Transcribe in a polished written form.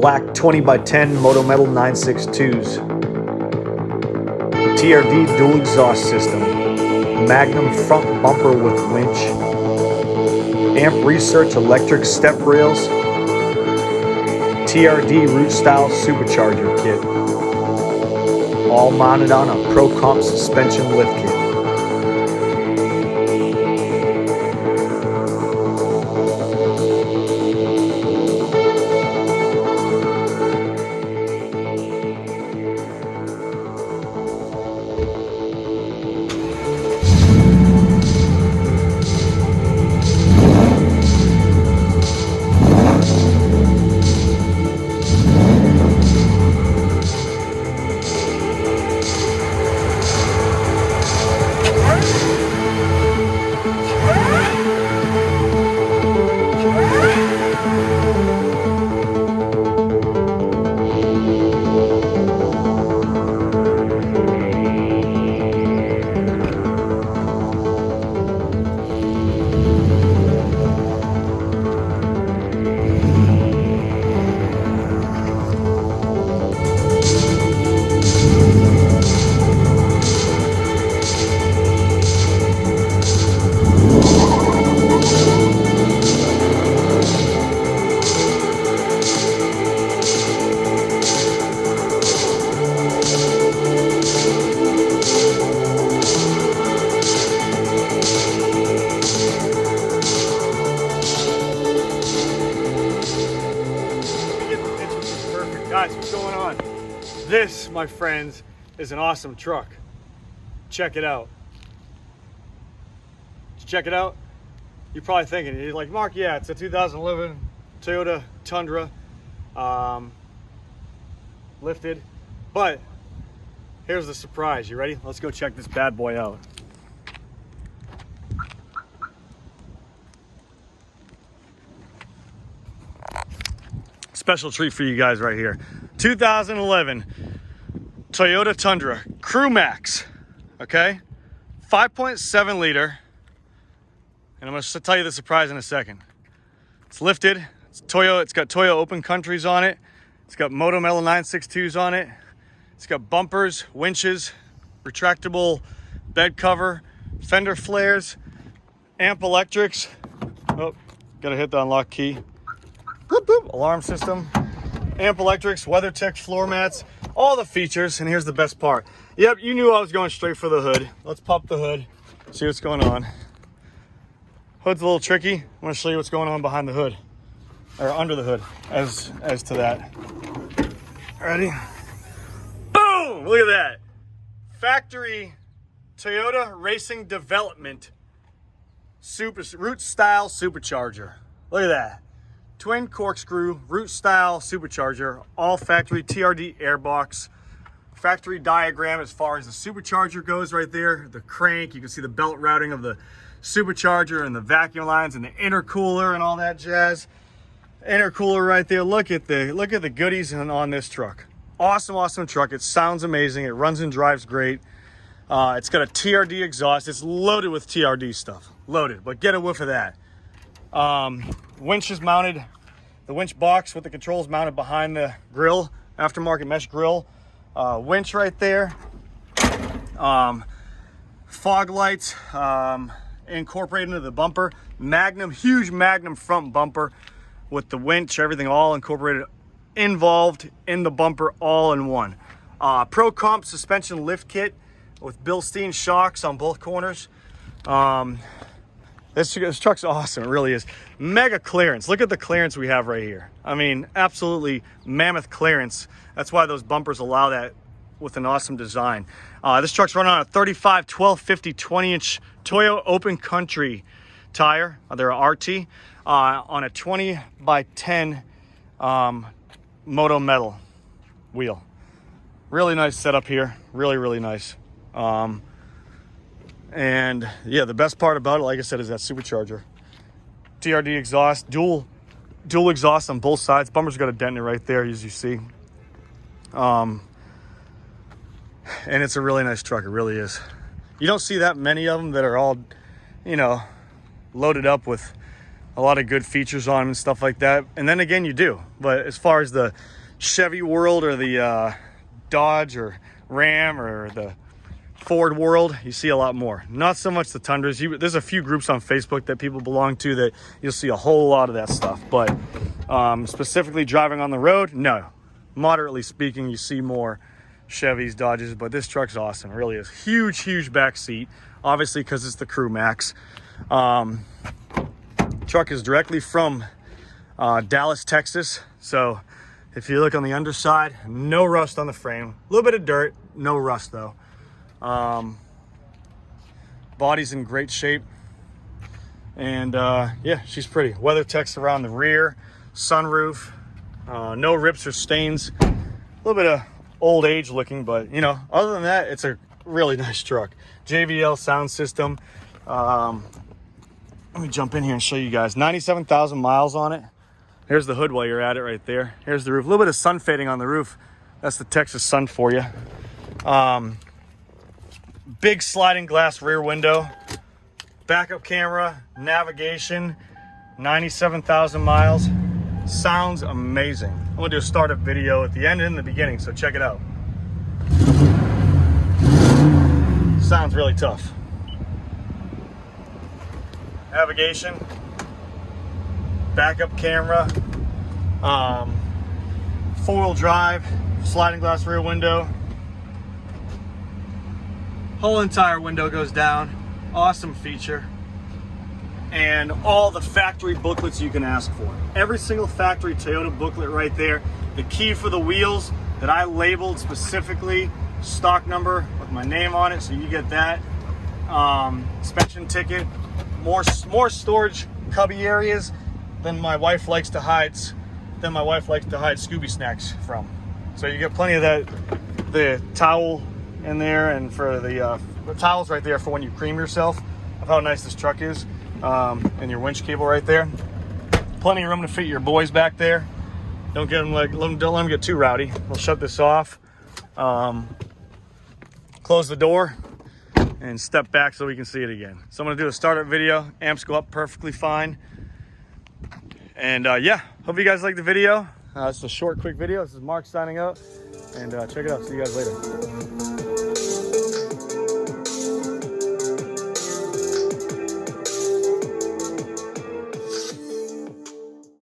black 20 by 10 Moto Metal 962s. TRD Dual Exhaust System. Magnum front bumper with winch. Amp Research electric step rails. TRD Root Style Supercharger kit. All mounted on a Pro Comp suspension lift kit. Guys, what's going on? This, my friends, is an awesome truck. Check it out. Did you check it out? You're probably thinking, you're like, Mark, yeah, it's a 2011 Toyota Tundra, lifted. But here's the surprise. You ready? Let's go check this bad boy out. Special treat for you guys right here. 2011 Toyota Tundra Crew Max, okay? 5.7 liter. And I'm gonna tell you the surprise in a second. It's lifted, it's Toyo, it's got Toyo open countries on it. It's got Moto Metal 962s on it. It's got bumpers, winches, retractable bed cover, fender flares, amp electrics. Oh, gotta hit the unlock key. Boop, boop. Alarm system, amp electrics, WeatherTech floor mats, all the features. And here's the best part. Yep, you knew I was going straight for the hood. Let's pop the hood, see what's going on. Hood's a little tricky. I'm gonna show you what's going on behind the hood, or under the hood, as to that. Ready? Boom! Look at that. Factory Toyota Racing Development Root Style Supercharger. Look at that. Twin corkscrew, root style supercharger, all factory TRD airbox. Factory diagram as far as the supercharger goes right there. The crank, you can see the belt routing of the supercharger and the vacuum lines and the intercooler and all that jazz. Intercooler right there. Look at the goodies on this truck. Awesome truck. It sounds amazing. It runs and drives great. It's got a TRD exhaust. It's loaded with TRD stuff. Loaded, but get a whiff of that. Winch is mounted, the winch box with the controls mounted behind the grill, aftermarket mesh grill. Winch right there. Fog lights incorporated into the bumper. Magnum, huge Magnum front bumper with the winch, everything all incorporated, involved in the bumper, all in one. Pro Comp suspension lift kit with Bilstein shocks on both corners. This truck's awesome, it really is. Mega clearance, look at the clearance we have right here. I mean, absolutely mammoth clearance. That's why those bumpers allow that with an awesome design. This truck's running on a 35, 12, 50, 20-inch Toyo open country tire. They're a RT on a 20 by 10 Moto Metal wheel. Really nice setup here, really nice. And yeah, the best part about it, like I said, is that supercharger. TRD exhaust, dual exhaust on both sides. Bumper's got a dent in it right there, as you see. And it's a really nice truck, it really is. You don't see that many of them that are all, you know, loaded up with a lot of good features on them and stuff like that. And then again, you do. But as far as the Chevy world or the Dodge or Ram or the Ford world, you see a lot more. Not so much the Tundras. There's a few groups on Facebook that people belong to that you'll see a whole lot of that stuff. But specifically driving on the road, no. Moderately speaking, you see more Chevys, Dodges, but this truck's awesome. It really is. Huge, huge back seat. Obviously, because it's the Crew Max. Truck is directly from Dallas, Texas. So if you look on the underside, no rust on the frame. A little bit of dirt, no rust though. Body's in great shape. And yeah, she's pretty. WeatherTech's around the rear, sunroof, no rips or stains. A little bit of old age looking, but you know, other than that, it's a really nice truck. JBL sound system. Let me jump in here and show you guys. 97,000 miles on it. Here's the hood while you're at it right there. Here's the roof. A little bit of sun fading on the roof. That's the Texas sun for you. Big sliding glass rear window. Backup camera, navigation, 97,000 miles. Sounds amazing. I'm gonna do a startup video at the end and in the beginning, so check it out. Sounds really tough. Navigation, backup camera, four-wheel drive, sliding glass rear window. Whole entire window goes down. Awesome feature. And all the factory booklets you can ask for. Every single factory Toyota booklet right there. The key for the wheels that I labeled specifically, stock number with my name on it, so you get that. Inspection ticket. More storage cubby areas than my wife likes to hide Scooby snacks from. So you get plenty of that. The towel in there, and for the towels right there for when you cream yourself. Of how nice this truck is. And your winch cable right there. Plenty of room to fit your boys back there. Don't let them get too rowdy. We'll shut this off. Close the door and step back so we can see it again. So I'm gonna do a startup video. Amps go up perfectly fine. And yeah, hope you guys like the video. It's a short, quick video. This is Mark signing out. And check it out. See you guys later.